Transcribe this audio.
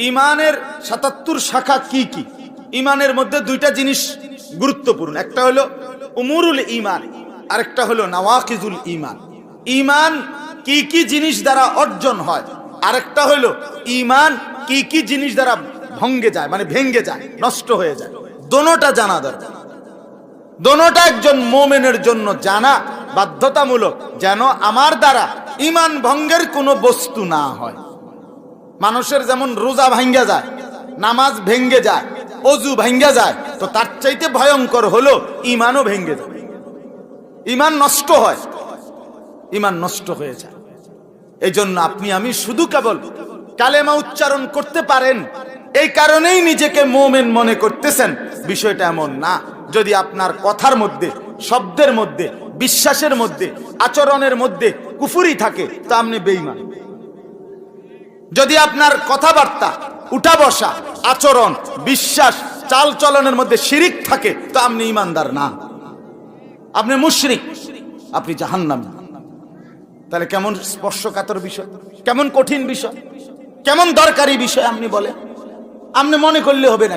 ইমানের ৭৭ শাখা কি কি? ইমানের মধ্যে দুইটা জিনিস গুরুত্বপূর্ণ, একটা হলো উমুরুল ইমান, আরেকটা হলো নাওয়াকিজুল ইমান। ইমান কি কি জিনিস দ্বারা অর্জন হয়, আরেকটা হলো ইমান কি কি জিনিস দ্বারা ভঙ্গে যায়, মানে ভেঙ্গে যায়, নষ্ট হয়ে যায়। দোনোটা জানা দরকার, দোনোটা একজন মুমিনের জন্য জানা বাধ্যতামূলক, যেন আমার দ্বারা ইমান ভঙ্গের কোনো বস্তু না হয়। মানুষের যেমন রোজা ভাঙ্গা যায়, নামাজ ভেঙ্গে যায়, অজু ভাঙ্গা যায়, তো তার চাইতে ভয়ঙ্কর হলো ইমানও ভেঙ্গে যায়, ইমান নষ্ট হয়, ইমান নষ্ট হয়ে যায়। এই জন্য আপনি আমি শুধু কেবল কালেমা উচ্চারণ করতে পারেন, এই কারণেই নিজেকে মুমিন মনে করতেছেন, বিষয়টা এমন না। যদি আপনার কথার মধ্যে, শব্দের মধ্যে, বিশ্বাসের মধ্যে, আচরণের মধ্যে কুফরি থাকে তা আপনি বেঈমান। যদি আপনার কথাবার্তা, উঠা বসা, আচরণ, বিশ্বাস, চাল চলনের মধ্যে শিরিক থাকে তো আপনি ইমানদার না, আপনি মুশরিক, আপনি জাহান্নামী। তাহলে কেমন স্পর্শকাতর বিষয়, কেমন কঠিন বিষয়, কেমন দরকারি বিষয় আপনি বলেন, আপনি মনে করলে হবে না।